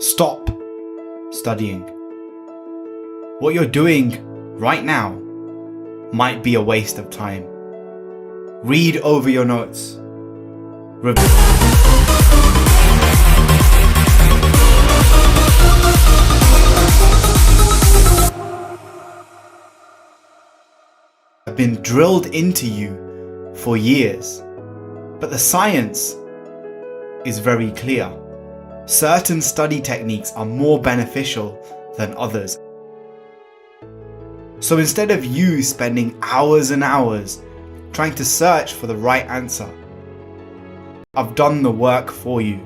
Stop studying. What you're doing right now might be a waste of time. Read over your notes. Have been drilled into you for years, but the science is very clear. Certain study techniques are more beneficial than others. So instead of you spending hours and hours trying to search for the right answer, I've done the work for you.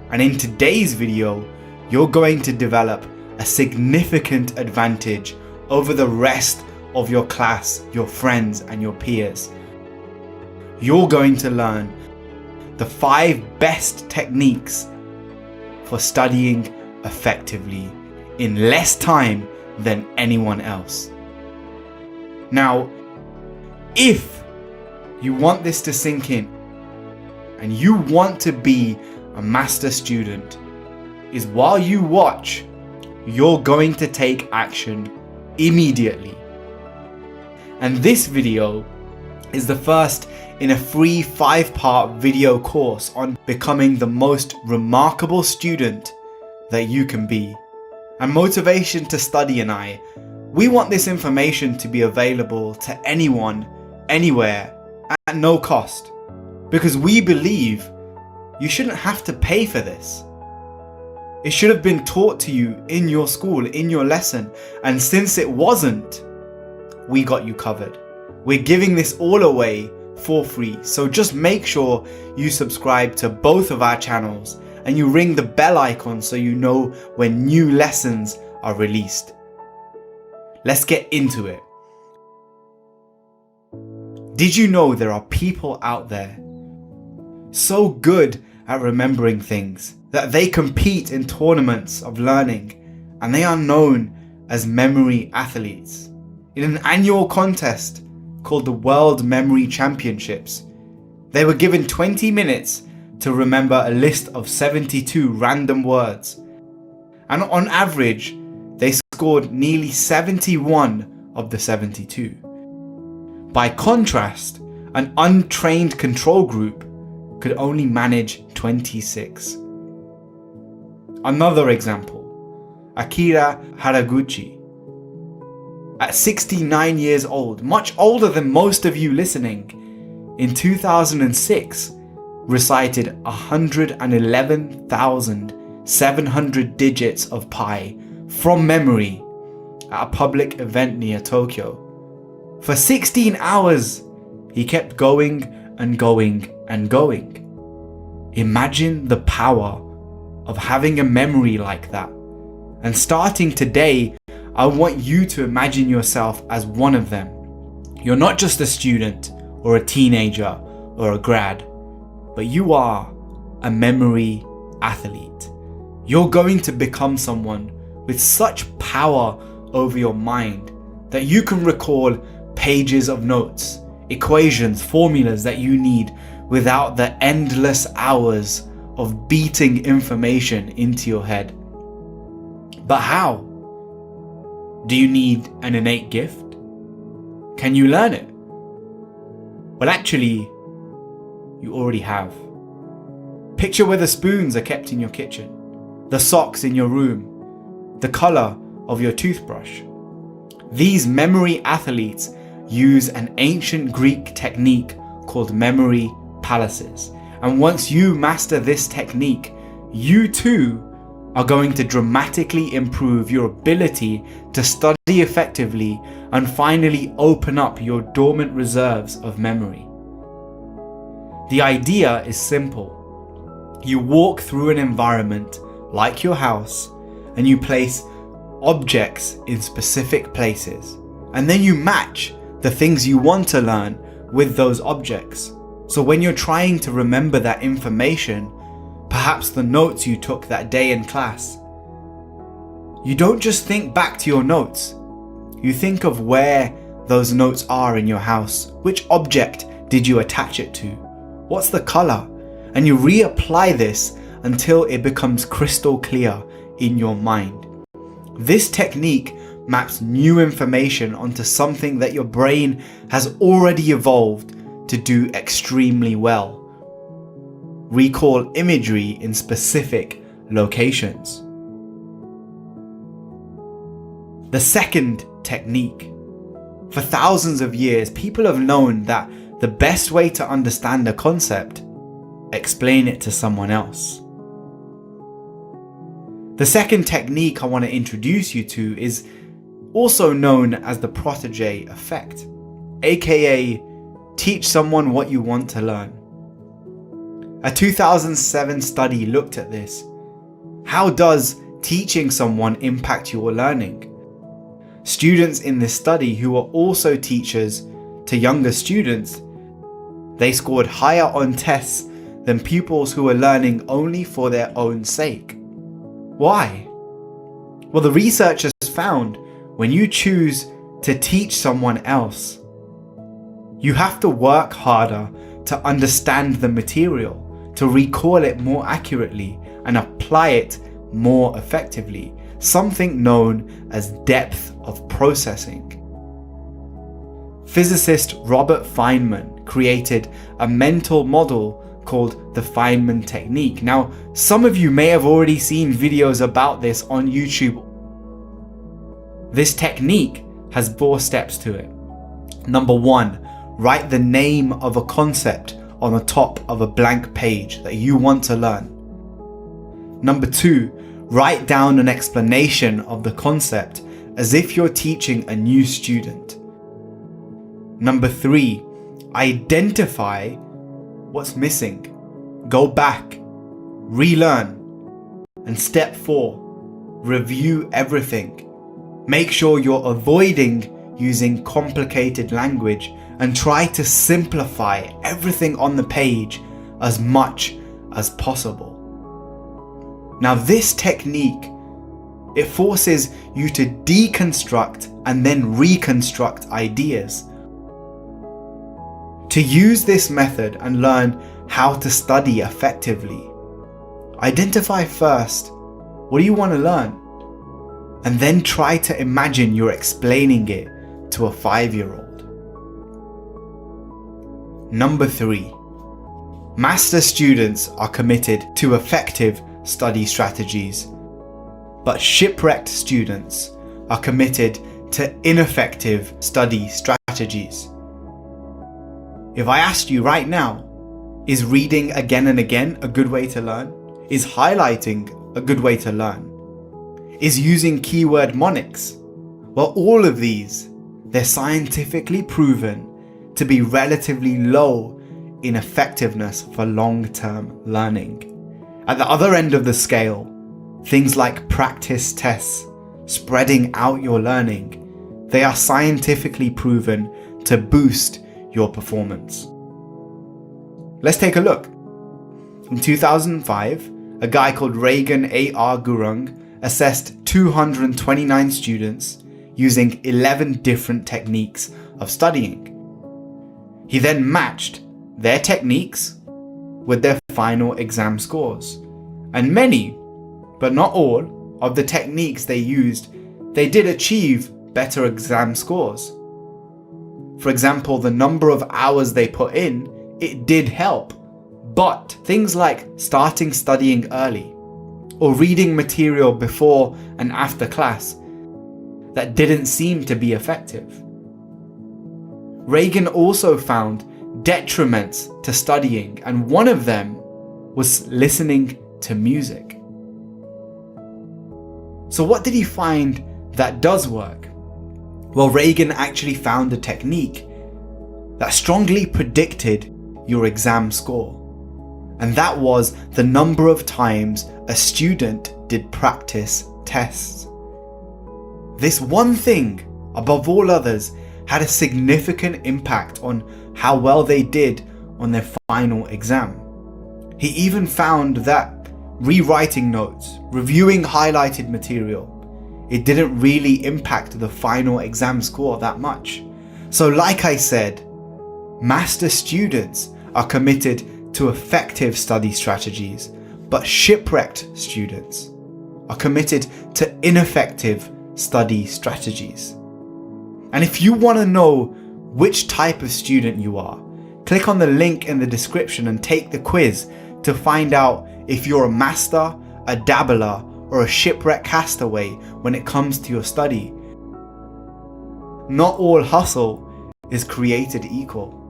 And in today's video, you're going to develop a significant advantage over the rest of your class, your friends, and your peers. You're going to learn the 5 best techniques for studying effectively in less time than anyone else. Now, if you want this to sink in and you want to be a master student, is while you watch, you're going to take action immediately. And this video is the first in a free 5-part video course on becoming the most remarkable student that you can be. And Motivation to Study and I, we want this information to be available to anyone, anywhere, at no cost. Because we believe you shouldn't have to pay for this. It should have been taught to you in your school, in your lesson. And since it wasn't, we got you covered. We're giving this all away for free. So just make sure you subscribe to both of our channels and you ring the bell icon so you know when new lessons are released. Let's get into it. Did you know there are people out there so good at remembering things that they compete in tournaments of learning and they are known as memory athletes? In an annual contest called the World Memory Championships, they were given 20 minutes to remember a list of 72 random words. And on average, they scored nearly 71 of the 72. By contrast, an untrained control group could only manage 26. Another example, Akira Haraguchi. At 69 years old, much older than most of you listening, in 2006, recited 111,700 digits of pi from memory at a public event near Tokyo. For 16 hours, he kept going and going and going. Imagine the power of having a memory like that. And starting today, I want you to imagine yourself as one of them. You're not just a student or a teenager or a grad, but you are a memory athlete. You're going to become someone with such power over your mind that you can recall pages of notes, equations, formulas that you need without the endless hours of beating information into your head. But how? Do you need an innate gift? Can you learn it? Well, actually, you already have. Picture where the spoons are kept in your kitchen, the socks in your room, the color of your toothbrush. These memory athletes use an ancient Greek technique called memory palaces. And once you master this technique, you too are going to dramatically improve your ability to study effectively and finally open up your dormant reserves of memory. The idea is simple. You walk through an environment like your house and you place objects in specific places, and then you match the things you want to learn with those objects. So when you're trying to remember that information, perhaps the notes you took that day in class, you don't just think back to your notes. You think of where those notes are in your house. Which object did you attach it to? What's the color? And you reapply this until it becomes crystal clear in your mind. This technique maps new information onto something that your brain has already evolved to do extremely well. Recall imagery in specific locations. The second technique. For thousands of years, people have known that the best way to understand a concept, explain it to someone else. The second technique I want to introduce you to is also known as the Protege effect, aka teach someone what you want to learn. A 2007 study looked at this. How does teaching someone impact your learning? Students in this study who were also teachers to younger students, they scored higher on tests than pupils who were learning only for their own sake. Why? Well, the researchers found when you choose to teach someone else, you have to work harder to understand the material, to recall it more accurately and apply it more effectively, something known as depth of processing. Physicist Robert Feynman created a mental model called the Feynman technique. Now, some of you may have already seen videos about this on YouTube. This technique has 4 steps to it. Number 1, write the name of a concept on the top of a blank page that you want to learn. Number 2, write down an explanation of the concept as if you're teaching a new student. Number 3, identify what's missing. Go back, relearn. And step 4, review everything. Make sure you're avoiding using complicated language and try to simplify everything on the page as much as possible. Now, this technique, it forces you to deconstruct and then reconstruct ideas. To use this method and learn how to study effectively, identify first what do you want to learn, and then try to imagine you're explaining it to a 5-year-old. Number 3, master students are committed to effective study strategies, but shipwrecked students are committed to ineffective study strategies. If I asked you right now, is reading again and again a good way to learn? Is highlighting a good way to learn? Is using keyword mnemonics? Well, all of these, they're scientifically proven to be relatively low in effectiveness for long-term learning. At the other end of the scale, things like practice tests, spreading out your learning, they are scientifically proven to boost your performance. Let's take a look. In 2005, a guy called Reagan A.R. Gurung assessed 229 students using 11 different techniques of studying. He then matched their techniques with their final exam scores. And many, but not all, of the techniques they used, they did achieve better exam scores. For example, the number of hours they put in, it did help. But things like starting studying early, or reading material before and after class, that didn't seem to be effective. Reagan also found detriments to studying, and one of them was listening to music. So what did he find that does work? Well, Reagan actually found a technique that strongly predicted your exam score. And that was the number of times a student did practice tests. This one thing, above all others, had a significant impact on how well they did on their final exam. He even found that rewriting notes, reviewing highlighted material, it didn't really impact the final exam score that much. So like I said, master students are committed to effective study strategies, But shipwrecked students are committed to ineffective study strategies. And if you want to know which type of student you are, click on the link in the description and take the quiz to find out if you're a master, a dabbler, or a shipwreck castaway when it comes to your study. Not all hustle is created equal.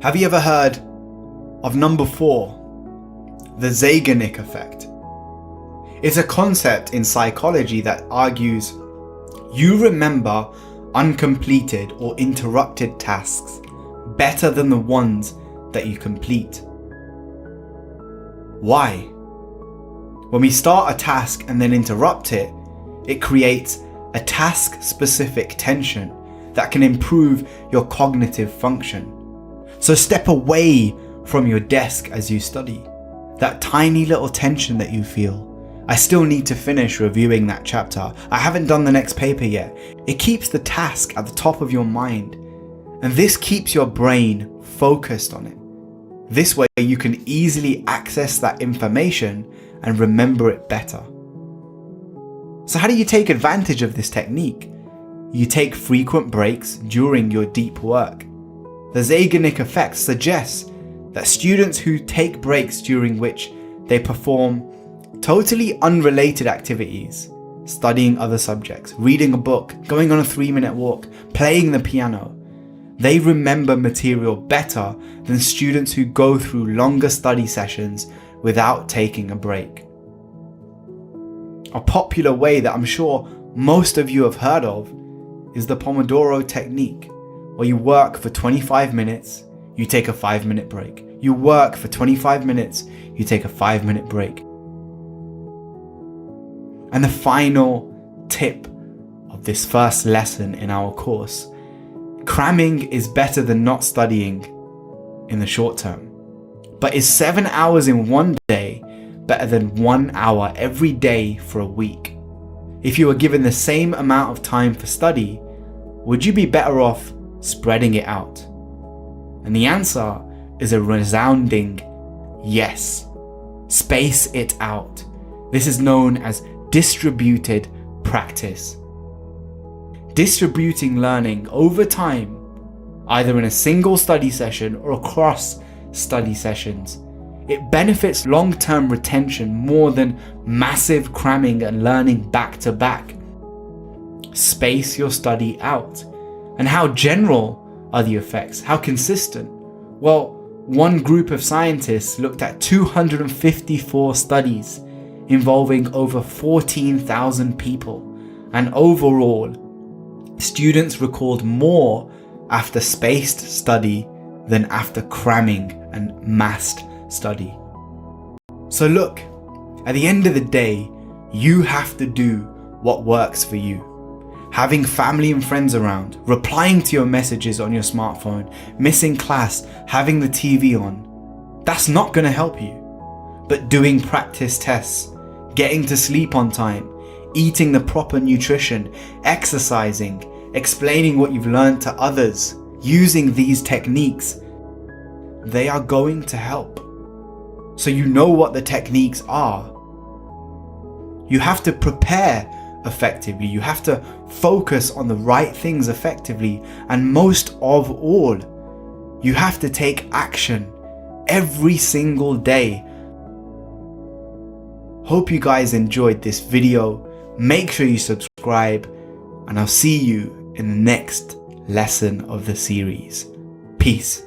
Have you ever heard of number 4, the Zeigarnik effect? It's a concept in psychology that argues you remember uncompleted or interrupted tasks better than the ones that you complete. Why? When we start a task and then interrupt it, it creates a task-specific tension that can improve your cognitive function. So step away from your desk as you study. That tiny little tension that you feel. I still need to finish reviewing that chapter. I haven't done the next paper yet. It keeps the task at the top of your mind. And this keeps your brain focused on it. This way you can easily access that information and remember it better. So how do you take advantage of this technique? You take frequent breaks during your deep work. The Zeigarnik effect suggests that students who take breaks during which they perform totally unrelated activities, studying other subjects, reading a book, going on a 3-minute walk, playing the piano, they remember material better than students who go through longer study sessions without taking a break. A popular way that I'm sure most of you have heard of is the Pomodoro technique, where you work for 25 minutes, you take a 5-minute break. You work for 25 minutes, you take a 5-minute break. And the final tip of this first lesson in our course: cramming is better than not studying in the short term. But is 7 hours in one day better than 1 hour every day for a week? If you were given the same amount of time for study, would you be better off spreading it out? And the answer is a resounding yes. Space it out. This is known as distributed practice. Distributing learning over time, either in a single study session or across study sessions, it benefits long-term retention more than massive cramming and learning back to back. Space your study out. And how general are the effects? How consistent? Well, one group of scientists looked at 254 studies involving over 14,000 people, and overall, students recalled more after spaced study than after cramming and massed study. So look, at the end of the day, you have to do what works for you. Having family and friends around, replying to your messages on your smartphone, missing class, having the TV on, that's not going to help you. But doing practice tests, getting to sleep on time, eating the proper nutrition, exercising, explaining what you've learned to others, using these techniques, they are going to help. So you know what the techniques are. You have to prepare effectively. You have to focus on the right things effectively. And most of all, you have to take action every single day. Hope you guys enjoyed this video. Make sure you subscribe, and I'll see you in the next lesson of the series. Peace.